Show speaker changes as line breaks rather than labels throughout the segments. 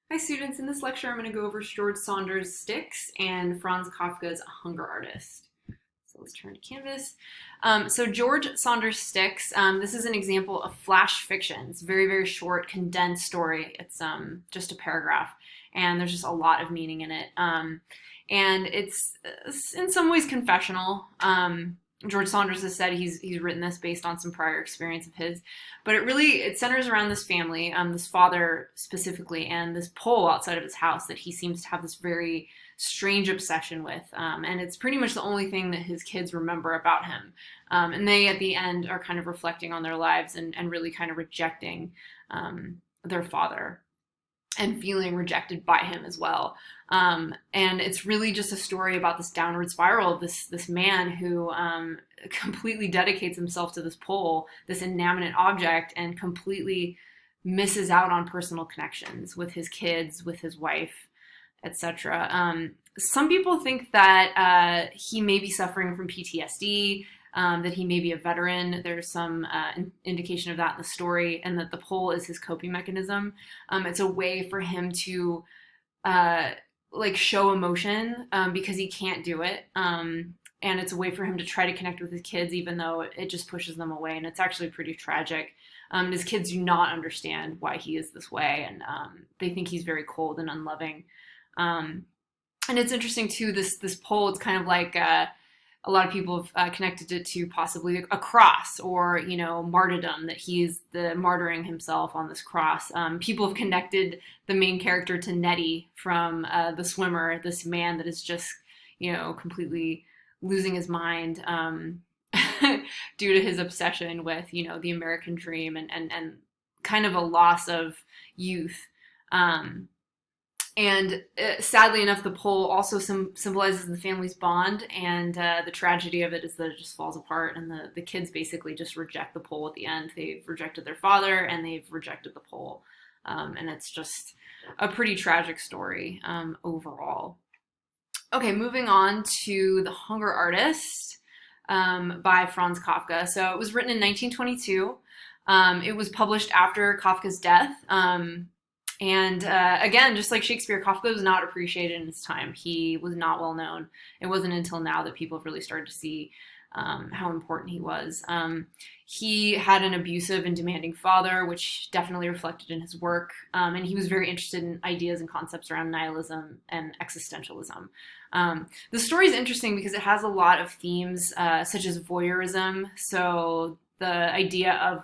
Hi students, in this lecture I'm going to go over George Saunders' Styx and Franz Kafka's Hunger Artist. So let's turn to Canvas. So George Saunders' Styx, this is an example of flash fiction. It's a very, very short, condensed story. It's just a paragraph, and there's just a lot of meaning in it. And it's in some ways confessional. George Saunders has said he's written this based on some prior experience of his, but it centers around this family, this father specifically, and this pole outside of his house that he seems to have this very strange obsession with, and it's pretty much the only thing that his kids remember about him. And they at the end are kind of reflecting on their lives and really kind of rejecting their father and feeling rejected by him as well. And it's really just a story about this downward spiral of this man who completely dedicates himself to this pole, this inanimate object, and completely misses out on personal connections with his kids, with his wife, etc. Some people think that he may be suffering from PTSD, that he may be a veteran. There's some indication of that in the story, and that the pole is his coping mechanism. It's a way for him to show emotion because he can't do it. And it's a way for him to try to connect with his kids, even though it just pushes them away. And it's actually pretty tragic. His kids do not understand why he is this way, and they think he's very cold and unloving. And it's interesting too. This pole, it's kind of like a lot of people have connected it to possibly a cross, or martyrdom, that he's the martyring himself on this cross. People have connected the main character to Nettie from The Swimmer, this man that is just completely losing his mind due to his obsession with the American dream and kind of a loss of youth. And sadly enough, the pole also symbolizes the family's bond, and the tragedy of it is that it just falls apart, and the kids basically just reject the pole at the end. They've rejected their father, and they've rejected the pole. And it's just a pretty tragic story overall. Okay, moving on to The Hunger Artist by Franz Kafka. So it was written in 1922. It was published after Kafka's death. And again, just like Shakespeare, Kafka was not appreciated in his time. He was not well known. It wasn't until now that people have really started to see how important he was. He had an abusive and demanding father, which definitely reflected in his work. And he was very interested in ideas and concepts around nihilism and existentialism. The story is interesting because it has a lot of themes such as voyeurism. So the idea of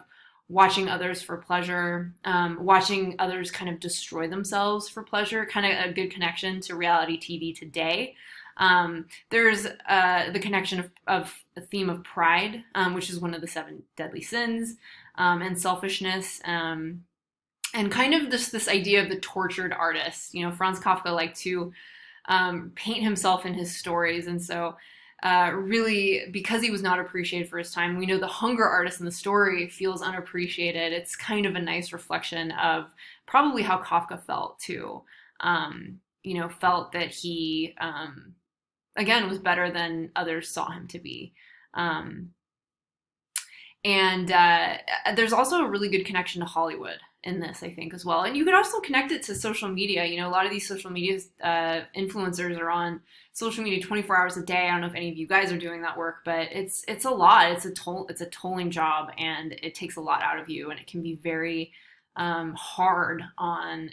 watching others for pleasure, watching others kind of destroy themselves for pleasure, kind of a good connection to reality TV today. There's the connection of the theme of pride, which is one of the 7 deadly sins, and selfishness, and kind of this idea of the tortured artist. Franz Kafka liked to paint himself in his stories, and so really, because he was not appreciated for his time, we know the hunger artist in the story feels unappreciated. It's kind of a nice reflection of probably how Kafka felt too. Felt that he, again, was better than others saw him to be. And there's also a really good connection to Hollywood in this, I think, as well. And you could also connect it to social media. A lot of these social media influencers are on social media 24 hours a day. I don't know if any of you guys are doing that work, but it's a lot. It's a tolling job, and it takes a lot out of you, and it can be very hard on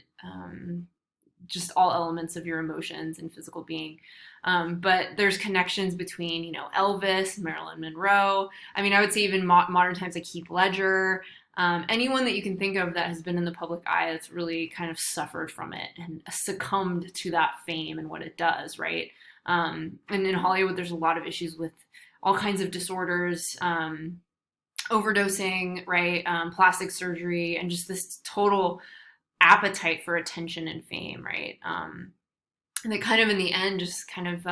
just all elements of your emotions and physical being. But there's connections between, Elvis, Marilyn Monroe. I mean, I would say even modern times like Heath Ledger, anyone that you can think of that has been in the public eye that's really kind of suffered from it and succumbed to that fame and what it does, right? And in Hollywood, there's a lot of issues with all kinds of disorders, overdosing, right? Plastic surgery, and just this total appetite for attention and fame, right? And that kind of in the end just kind of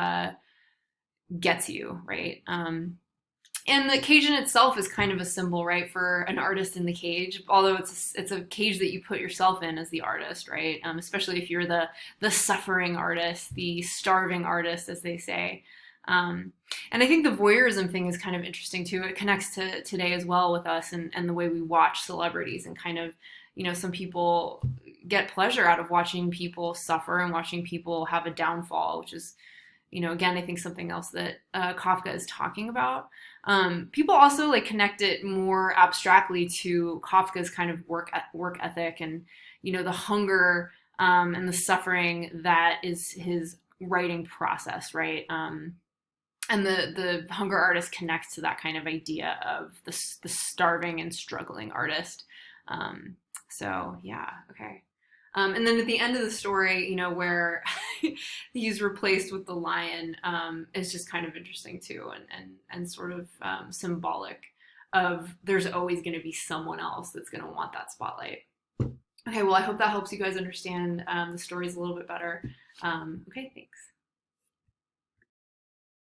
gets you, right? And the cage in itself is kind of a symbol, right, for an artist in the cage, although it's a cage that you put yourself in as the artist, right? Especially if you're the suffering artist, the starving artist, as they say. And I think the voyeurism thing is kind of interesting too. It connects to today as well with us and the way we watch celebrities and kind of, some people get pleasure out of watching people suffer and watching people have a downfall, which is, again, I think something else that Kafka is talking about. People also like connect it more abstractly to Kafka's kind of work ethic and, the hunger and the suffering that is his writing process, right? And the hunger artist connects to that kind of idea of the starving and struggling artist. So yeah, okay. And then at the end of the story, where he's replaced with the lion, is just kind of interesting too, and sort of symbolic of there's always going to be someone else that's going to want that spotlight. Okay, well, I hope that helps you guys understand the stories a little bit better. Okay, thanks.